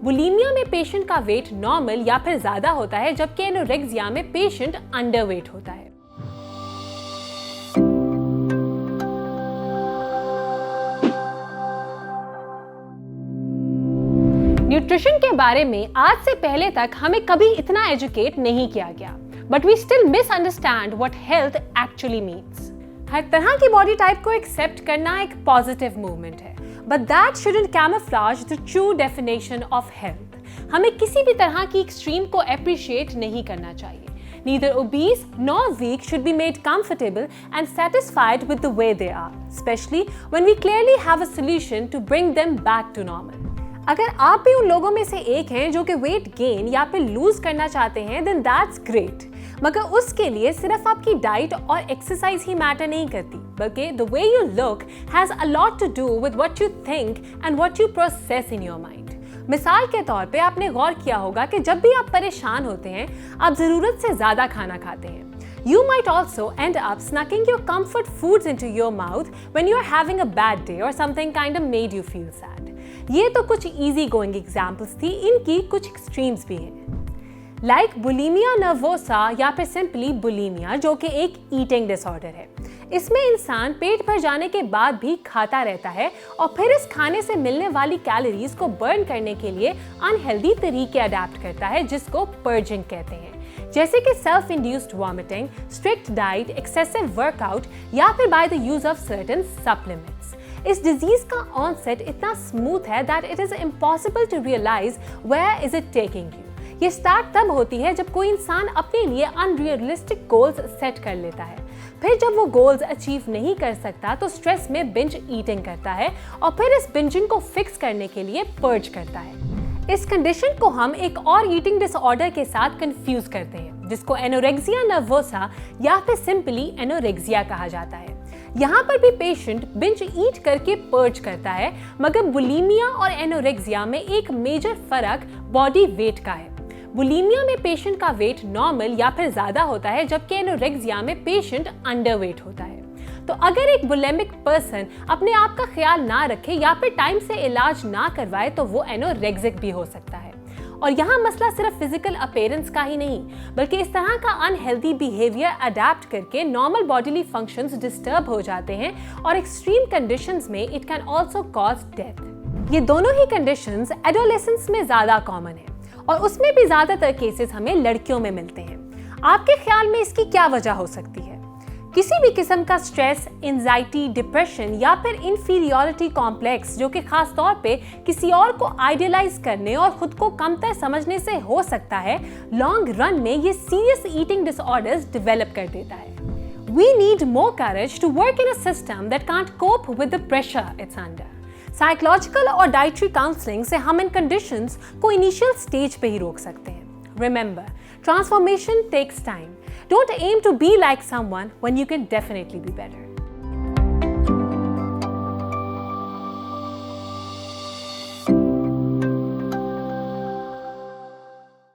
Bulimia में patient का wait normal या फिर ज्यादा होता है, जबकि एनोरेक्सिया में पेशेंट अंडरवेट होता है। न्यूट्रिशन के बारे में आज से पहले तक हमें कभी इतना एजुकेट नहीं किया गया, but we still misunderstand what health actually means. हर तरह की बॉडी टाइप को एक्सेप्ट करना एक पॉजिटिव मूवमेंट है, but that shouldn't camouflage the true definition of health. हमें किसी भी तरह की एक्सट्रीम को अप्रिशिएट नहीं करना चाहिए। Neither obese nor weak should be made comfortable and satisfied with the way they are, especially when we clearly have a solution to bring them back to normal. अगर आप भी उन लोगों में से एक हैं जो कि वेट गेन या फिर लूज करना चाहते हैं, then that's great. मगर उसके लिए सिर्फ आपकी डाइट और एक्सरसाइज ही मैटर नहीं करती, बल्कि the way you look has a lot to do with what you think and what you process in your mind. मिसाल के तौर पे आपने गौर किया होगा कि जब भी आप परेशान होते हैं, आप जरूरत से ज्यादा खाना खाते हैं। You might also end up snacking your comfort foods into your mouth when you are having a bad day or something kind of made you feel sad. ये तो कुछ easy going examples थी, इनकी कुछ extremes भी हैं। Like bulimia nervosa या फिर simply bulimia, जो कि एक eating disorder है। इसमें इंसान पेट भर जाने के बाद भी खाता रहता है और फिर इस खाने से मिलने वाली कैलोरीज को बर्न करने के लिए अनहेल्दी तरीके अडेप्ट करता है, जिसको पर्जिंग कहते हैं, जैसे कि self induced vomiting, strict diet, excessive workout या फिर by the use of certain supplements. इस डिजीज का ऑनसेट इतना स्मूथ है that it is impossible to realise where is it taking you. ये स्टार्ट तब होती है जब कोई इंसान अपने लिए अनरियलिस्टिक गोल्स सेट कर लेता है, फिर जब वो गोल्स अचीव नहीं कर सकता तो स्ट्रेस में बिंज ईटिंग करता है और फिर इस बिंजिंग को फिक्स करने के लिए पर्ज करता है। इस कंडीशन को हम एक और ईटिंग डिसऑर्डर के साथ कंफ्यूज करते हैं, जिसको एनोरेक्सिया नर्वोसा या फिर सिंपली एनोरेक्सिया कहा जाता है। यहाँ पर भी पेशेंट बिंज ईट करके पर्ज करता है, मगर बुलिमिया और एनोरेक्सिया में एक मेजर फर्क बॉडी वेट का है। बुलिमिया में पेशेंट का वेट नॉर्मल या फिर ज्यादा होता है, जबकि एनोरेक्सिया में पेशेंट अंडरवेट होता है। तो अगर एक बुलिमिक पर्सन अपने आप का ख्याल ना रखे या फिर टाइम से इलाज ना करवाए तो वो एनोरेक्सिक भी हो सकता है। और यहाँ मसला सिर्फ फिजिकल अपीयरेंस का ही नहीं, बल्कि इस तरह का अनहेल्दी बिहेवियर अडेप्ट करके नॉर्मल बॉडीली फंक्शंस डिस्टर्ब हो जाते हैं और एक्सट्रीम कंडीशंस में it can also cause death. ये दोनों ही कंडीशंस एडोलेसेंस में ज्यादा कॉमन है और उसमें भी ज्यादातर केसेस हमें लड़कियों में मिलते हैं। आपके ख्याल में इसकी क्या वजह हो सकती है? किसी भी किस्म का स्ट्रेस, एंजाइटी, डिप्रेशन या फिर इंफीरियरिटी कॉम्प्लेक्स, जो कि खास तौर पे किसी और को आइडियलाइज करने और खुद को कमतर समझने से हो सकता है, लॉन्ग रन में ये सीरियस ईटिंग डिसऑर्डर्स डेवलप कर देता है। We need more courage to work in a system that can't cope with the pressure it's under. Psychological और डाइटरी काउंसलिंग से हम इन कंडीशंस को इनिशियल स्टेज पे ही रोक सकते हैं। Remember, transformation takes time. Don't aim to be like someone when you can definitely be better.